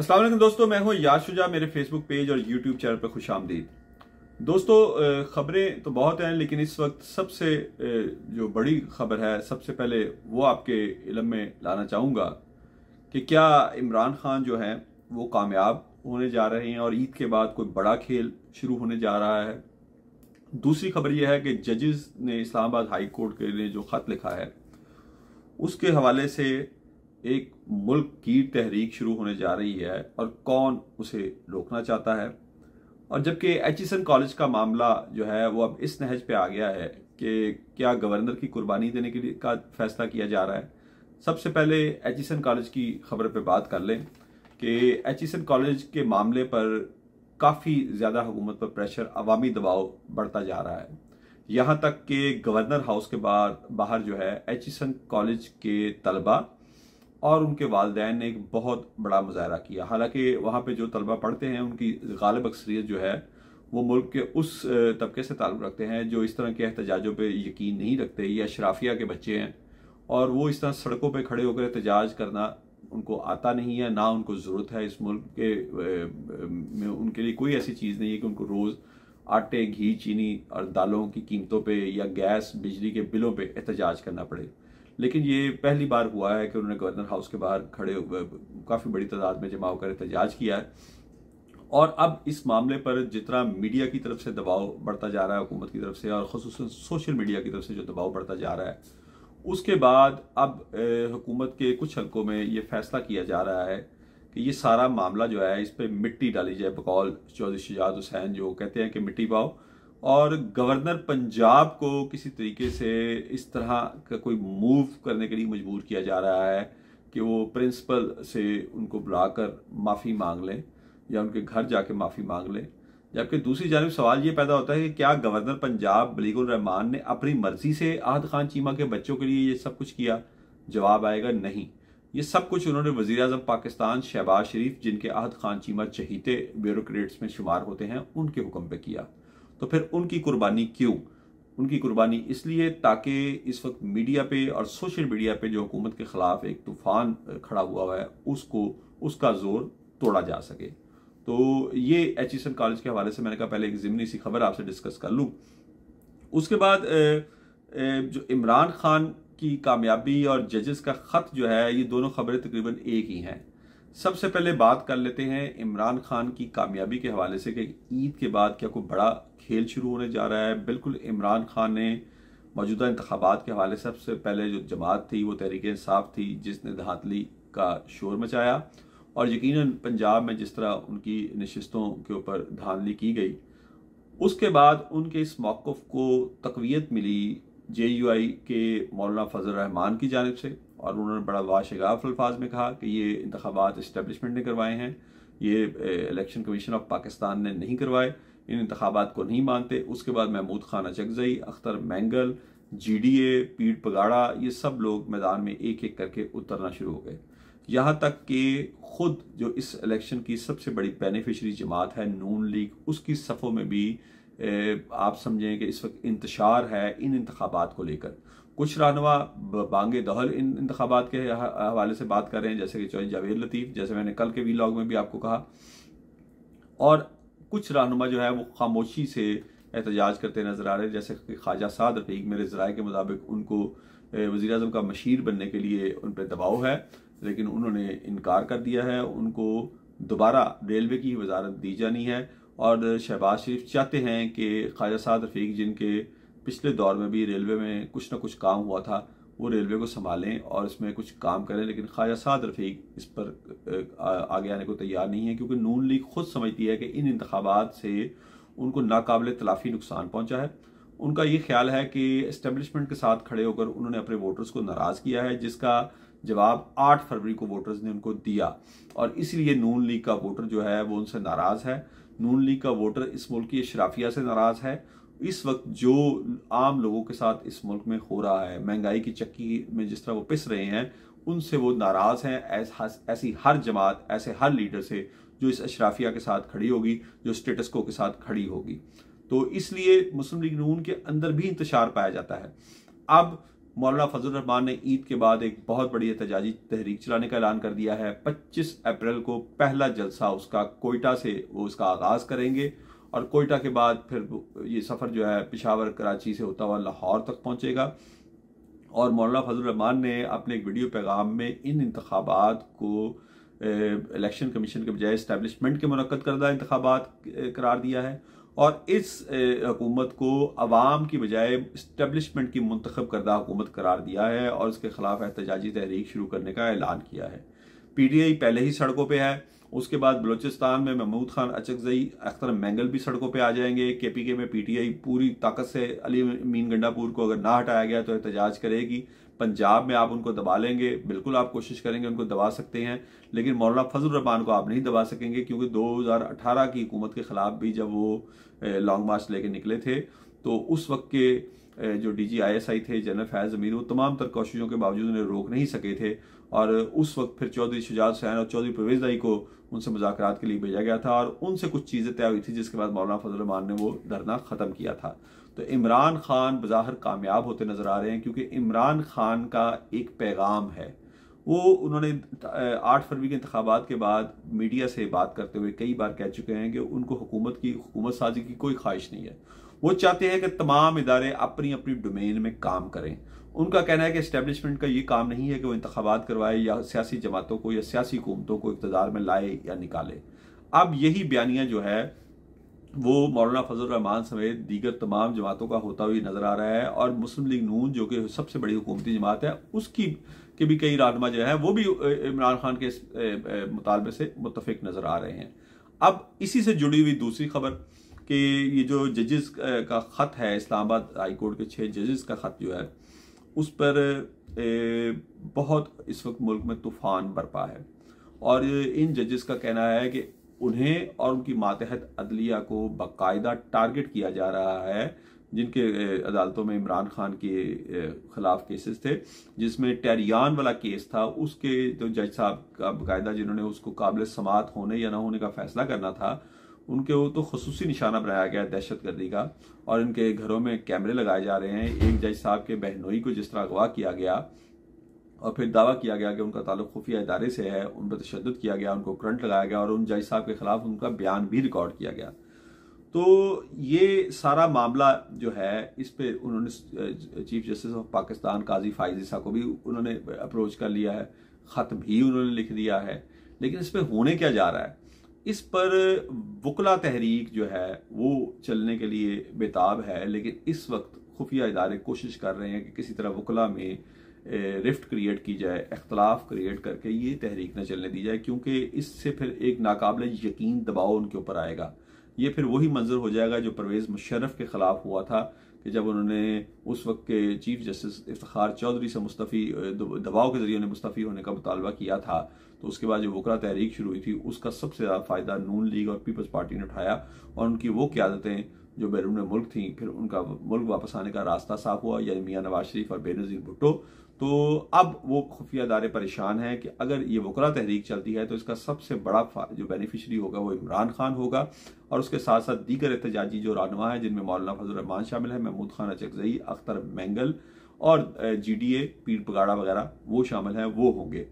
अस्सलाम वालेकुम दोस्तों, मैं हूं याद शुजा। मेरे फेसबुक पेज और यूट्यूब चैनल पर खुशामदीद। दोस्तों, खबरें तो बहुत हैं, लेकिन इस वक्त सबसे जो बड़ी खबर है, सबसे पहले वो आपके इल्म में लाना चाहूँगा कि क्या इमरान खान जो हैं वो कामयाब होने जा रहे हैं और ईद के बाद कोई बड़ा खेल शुरू होने जा रहा है। दूसरी खबर यह है कि जजेस ने इस्लामाबाद हाई कोर्ट के लिए जो ख़त लिखा है उसके हवाले से एक मुल्क की तहरीक शुरू होने जा रही है और कौन उसे रोकना चाहता है। और जबकि एचिसन कॉलेज का मामला जो है वो अब इस नहज पे आ गया है कि क्या गवर्नर की कुर्बानी देने के लिए का फैसला किया जा रहा है। सबसे पहले एचिसन कॉलेज की खबर पे बात कर लें कि एचिसन कॉलेज के मामले पर काफ़ी ज़्यादा हुकूमत पर प्रेशर, अवामी दबाव बढ़ता जा रहा है। यहाँ तक कि गवर्नर हाउस के बाहर जो है एचिसन कॉलेज के तलबा और उनके वालिदैन ने एक बहुत बड़ा मुजाहरा किया। हालांकि वहाँ पे जो तलबा पढ़ते हैं उनकी गालिब अक्सरियत जो है वो मुल्क के उस तबके से ताल्लुक़ रखते हैं जो इस तरह के एहतजाजों पे यकीन नहीं रखते। ये अशराफिया के बच्चे हैं और वो इस तरह सड़कों पे खड़े होकर एहतजाज करना उनको आता नहीं है, ना उनको ज़रूरत है। इस मुल्क के में उनके लिए कोई ऐसी चीज़ नहीं है कि उनको रोज़ आटे, घी, चीनी और दालों की कीमतों पे या गैस, बिजली के बिलों पे एहतजाज करना पड़े। लेकिन ये पहली बार हुआ है कि उन्होंने गवर्नर हाउस के बाहर खड़े काफ़ी बड़ी तादाद में जमा होकर एहतजाज किया है। और अब इस मामले पर जितना मीडिया की तरफ से दबाव बढ़ता जा रहा है, हुकूमत की तरफ से और ख़ुसूसन सोशल मीडिया की तरफ से जो दबाव बढ़ता जा रहा है, उसके बाद अब हुकूमत के कुछ हलकों में ये फैसला किया जा रहा है कि ये सारा मामला जो है इस पर मिट्टी डाली जाए। बकौल चौधरी शुजात हुसैन जो कहते हैं कि मिट्टी पाओ, और गवर्नर पंजाब को किसी तरीके से इस तरह का कोई मूव करने के लिए मजबूर किया जा रहा है कि वो प्रिंसिपल से उनको बुलाकर माफ़ी मांग लें या उनके घर जाके माफ़ी मांग लें। जबकि दूसरी जानिब सवाल ये पैदा होता है कि क्या गवर्नर पंजाब बलीगुर रहमान ने अपनी मर्जी से आहद खान चीमा के बच्चों के लिए ये सब कुछ किया? जवाब आएगा नहीं। ये सब कुछ उन्होंने वज़ीर आज़म पाकिस्तान शहबाज शरीफ, जिनके आहद खान चीमा चहीते ब्यूरोक्रेट्स में शुमार होते हैं, उनके हुक्म पे किया। तो फिर उनकी कुर्बानी क्यों? उनकी कुर्बानी इसलिए ताकि इस वक्त मीडिया पे और सोशल मीडिया पे जो हुकूमत के खिलाफ एक तूफान खड़ा हुआ है उसका जोर तोड़ा जा सके। तो ये एचिसन कॉलेज के हवाले से मैंने कहा पहले एक ज़िमनी सी खबर आपसे डिस्कस कर लूँ। उसके बाद जो इमरान खान की कामयाबी और जजेस का ख़त जो है, ये दोनों खबरें तकरीबन एक ही हैं। सबसे पहले बात कर लेते हैं इमरान खान की कामयाबी के हवाले से कि ईद के बाद क्या कोई बड़ा खेल शुरू होने जा रहा है। बिल्कुल, इमरान खान ने मौजूदा इंतखाबात के हवाले से सबसे पहले जो जमात थी वो तहरीक इंसाफ थी, जिसने धांधली का शोर मचाया। और यकीनन पंजाब में जिस तरह उनकी नशिस्तों के ऊपर धांधली की गई, उसके बाद उनके इस मौक़िफ़ को तक़वियत मिली JUI के मौलाना फजल रहमान की जानिब से, और उन्होंने बड़ा वाशगाफ अल्फाज में कहा कि ये इंतखाबात इस्टेब्लिशमेंट ने करवाए हैं, ये इलेक्शन कमीशन ऑफ पाकिस्तान ने नहीं करवाए, इन इंतखाबात को नहीं मानते। उसके बाद महमूद खान अचकजई, अख्तर मैंगल, GDA, पीड़ पगाड़ा, ये सब लोग मैदान में एक एक करके उतरना शुरू हो गए। यहाँ तक कि खुद जो इस इलेक्शन की सबसे बड़ी बेनिफिशरी जमात है नून लीग, उसकी सफ़ों में भी आप समझें कि इस वक्त इंतशार है इन इंतखाबात को लेकर। कुछ रहनुमा बांगे दहल इन इंतखाबात के हवाले से बात कर रहे हैं, जैसे कि चौधरी जावेद लतीफ़, जैसे मैंने कल के व्लॉग में भी आपको कहा। और कुछ रहनुमा जो है वो खामोशी से एहतजाज करते नजर आ रहे हैं, जैसे कि ख्वाजा साद रफीक, मेरे ज़राए के मुताबिक उनको वज़ीर आज़म का मशीर बनने के लिए उन पर दबाव है, लेकिन उन्होंने इनकार कर दिया है। उनको दोबारा रेलवे की वजारत दी जानी है और शहबाज शरीफ चाहते हैं कि ख्वाजा साद रफीक, जिनके पिछले दौर में भी रेलवे में कुछ ना कुछ काम हुआ था, वो रेलवे को संभालें और इसमें कुछ काम करें। लेकिन ख्वाजा साद रफीक इस पर आगे आने को तैयार नहीं है, क्योंकि नून लीग खुद समझती है कि इन इंतखाबात से उनको नाकाबिल तलाफी नुकसान पहुंचा है। उनका ये ख्याल है कि इस्टेब्लिशमेंट के साथ खड़े होकर उन्होंने अपने वोटर्स को नाराज़ किया है, जिसका जवाब 8 फरवरी को वोटर्स ने उनको दिया, और इसलिए नून लीग का वोटर जो है वो उनसे नाराज़ है। नून लीग का वोटर इस मुल्क की अशराफिया से नाराज़ है। इस वक्त जो आम लोगों के साथ इस मुल्क में हो रहा है, महंगाई की चक्की में जिस तरह वो पिस रहे हैं, उनसे वो नाराज़ हैं। ऐसी हर जमात, ऐसे हर लीडर से जो इस अशराफिया के साथ खड़ी होगी, जो स्टेटस को के साथ खड़ी होगी। तो इसलिए मुस्लिम लीग नून के अंदर भी इंतशार पाया जाता है। अब मौलाना फजल रहमान ने ईद के बाद एक बहुत बड़ी एहतजाजी तहरीक चलाने का ऐलान कर दिया है। 25 अप्रैल को पहला जलसा उसका कोयटा से वो उसका आगाज करेंगे और कोयटा के बाद फिर ये सफ़र जो है पेशावर कराची से होता हुआ लाहौर तक पहुंचेगा। और मौलाना फजल रहमान ने अपने एक वीडियो पैगाम में इन इंतखाबात को इलेक्शन कमीशन के बजाय इस्टेब्लिशमेंट के मुनक्कद करदा इंतखाबात करार दिया है और इस हुकूमत को अवाम की बजाय इस्टेब्लिशमेंट की मुंतखब करदा हुकूमत करार दिया है और उसके खिलाफ एहतजाजी तहरीक शुरू करने का ऐलान किया है। PTI पहले ही सड़कों पे है। उसके बाद बलूचिस्तान में महमूद खान अचकजई, अख्तर मैंगल भी सड़कों पे आ जाएंगे। KPK में PTI पूरी ताकत से अली मीन गंडापुर को अगर ना हटाया गया तो एहतजाज करेगी। पंजाब में आप उनको दबा लेंगे, बिल्कुल आप कोशिश करेंगे उनको दबा सकते हैं, लेकिन मौलाना फजल रहमान को आप नहीं दबा सकेंगे क्योंकि 2018 की हुकूमत के खिलाफ भी जब वो लॉन्ग मार्च लेके निकले थे तो उस वक्त के जो DG/ISI थे जनरल फैज अमीर, वो तमाम तर कोशिशों के बावजूद उन्हें रोक नहीं सके थे और उस वक्त फिर चौधरी शुजात हुसैन और चौधरी परवेज दाई को उनसे मुज़ाकरात के लिए भेजा गया था और उनसे कुछ चीज़ें तय हुई थी जिसके बाद मौलाना फजल रहमान ने वो धरना ख़त्म किया था। तो इमरान खान बज़ाहिर कामयाब होते नजर आ रहे हैं क्योंकि इमरान खान का एक पैगाम है। वो उन्होंने 8 फरवरी के इंतखाबात के बाद मीडिया से बात करते हुए कई बार कह चुके हैं कि उनको हुकूमत साजी की कोई ख्वाहिश नहीं है। वो चाहते हैं कि तमाम इदारे अपनी अपनी डोमेन में काम करें। उनका कहना है कि एस्टेब्लिशमेंट का ये काम नहीं है कि वो इंतखाबात करवाए या सियासी जमातों को या सियासी हुकूमतों को इक़्तिदार में लाए या निकाले। अब यही बयानिया जो है वो मौलाना फजल रहमान समेत दीगर तमाम जमातों का होता हुआ नजर आ रहा है और मुस्लिम लीग नून जो कि सबसे बड़ी हुकूमती जमात है उसकी के भी कई रहनुमा जो है वो भी इमरान खान के मुतालबे से मुत्तफिक नजर आ रहे हैं। अब इसी से जुड़ी हुई दूसरी खबर कि ये जो जजेस का खत है, इस्लामाबाद हाई कोर्ट के 6 जजेस का खत जो है उस पर बहुत इस वक्त मुल्क में तूफान बरपा है और इन जजेस का कहना है कि उन्हें और उनकी मातहत अदलिया को बाकायदा टारगेट किया जा रहा है, जिनके अदालतों में इमरान खान के खिलाफ केसेस थे, जिसमें टेरियान वाला केस था उसके जो जज साहब का बाकायदा जिन्होंने उसको काबिल समात होने या ना होने का फैसला करना था उनके वो तो खसूसी निशाना बनाया गया दहशतगर्दी का और इनके घरों में कैमरे लगाए जा रहे हैं। एक जज साहब के बहनोई को जिस तरह अगवा किया गया और फिर दावा किया गया कि उनका ताल्लुक खुफिया इदारे से है, उन पर तशद्दुद किया गया, उनको करंट लगाया गया और उन जज साहब के खिलाफ उनका बयान भी रिकॉर्ड किया गया। तो ये सारा मामला जो है इस पे उन्होंने चीफ जस्टिस ऑफ पाकिस्तान काजी फाइज ईसा को भी उन्होंने अप्रोच कर लिया है, खत भी उन्होंने लिख दिया है, लेकिन इस पे होने क्या जा रहा है, इस पर वकला तहरीक जो है वो चलने के लिए बेताब है। लेकिन इस वक्त खुफिया इदारे कोशिश कर रहे हैं कि किसी तरह वकला में रिफ्ट क्रिएट की जाए, इख्तलाफ क्रिएट करके ये तहरीक न चलने दी जाए क्योंकि इससे फिर एक नाकाबिल यकीन दबाव उनके ऊपर आएगा। ये फिर वही मंजर हो जाएगा जो परवेज मुशर्रफ के खिलाफ हुआ था कि जब उन्होंने उस वक्त के चीफ जस्टिस इफ्तिखार चौधरी से दबाव के जरिए उन्हें मुस्तफ़ी होने का मुतालबा किया था, तो उसके बाद जो वकला तहरीक शुरू हुई थी उसका सबसे ज़्यादा फ़ायदा नून लीग और पीपल्स पार्टी ने उठाया और उनकी वो क़यादतें जो बैरून मुल्क थी फिर उनका मुल्क वापस आने का रास्ता साफ हुआ, यानी मियाँ नवाज शरीफ और बेनज़ीर भुट्टो। तो अब वो खुफिया इदारे परेशान हैं कि अगर ये वकला तहरीक चलती है तो इसका सबसे बड़ा जो बेनिफिशरी होगा वो इमरान खान होगा और उसके साथ साथ दीगर एहतजाजी जो रहनुमा है जिनमें मौलाना फजल रहमान शामिल है, महमूद खान अचकजई, अख्तर मैंगल और GDA पीर पगाड़ा वगैरह वो शामिल हैं, वो होंगे।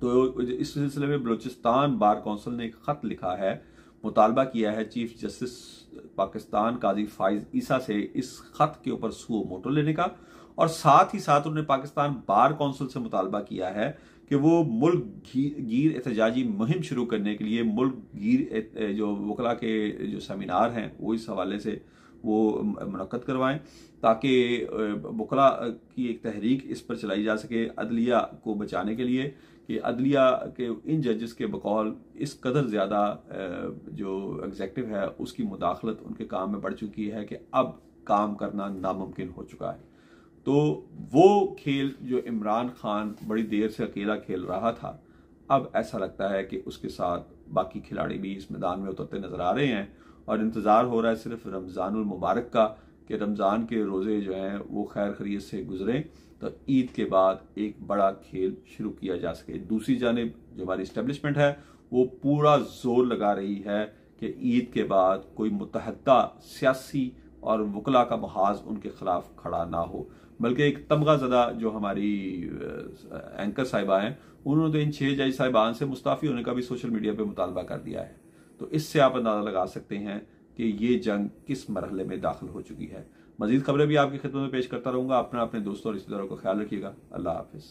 तो इस सिलसिले में बलूचिस्तान बार कौंसिल ने एक खत लिखा है, मुतालबा किया है चीफ जस्टिस पाकिस्तान काजी फाइज ईसा से इस खत के ऊपर सुओ मोटो लेने का और साथ ही साथ उन्होंने पाकिस्तान बार कौंसिल से मुतालबा किया है कि वो मुल्क गिर एहतजाजी मुहिम शुरू करने के लिए मुल्क गिर जो वकला के जो सेमिनार हैं वो इस हवाले से वो मुनक्कद करवाएं ताकि वकला की एक तहरीक इस पर चलाई जा सके अदलिया को बचाने के लिए कि अदलिया के इन जजेस के बकौल इस कदर ज़्यादा जो एग्जेक्टिव है उसकी मुदाखलत उनके काम में बढ़ चुकी है कि अब काम करना नामुमकिन हो चुका है। तो वो खेल जो इमरान खान बड़ी देर से अकेला खेल रहा था, अब ऐसा लगता है कि उसके साथ बाकी खिलाड़ी भी इस मैदान में उतरते नजर आ रहे हैं और इंतज़ार हो रहा है सिर्फ रमज़ानुल मुबारक का कि रमज़ान के रोज़े जो हैं वो खैर खैरियत से गुजरें तो ईद के बाद एक बड़ा खेल शुरू किया जा सके। दूसरी जानिब जो हमारी इस्टेब्लिशमेंट है वो पूरा जोर लगा रही है कि ईद के बाद कोई मुतहद्दा सियासी और वकला का महाज उनके खिलाफ खड़ा ना हो, बल्कि एक तमगाज़दा जो हमारी एंकर साहिबा हैं, उन्होंने तो इन 6 जज साहिबान से मुस्ताफ़ी होने का भी सोशल मीडिया पे मुतालबा कर दिया है। तो इससे आप अंदाजा लगा सकते हैं कि ये जंग किस मरहले में दाखिल हो चुकी है। मजीद खबरें भी आपकी खिदमत में पेश करता रहूंगा। अपने दोस्तों और रिश्तेदारों का ख्याल रखिएगा। अल्लाह हाफिज।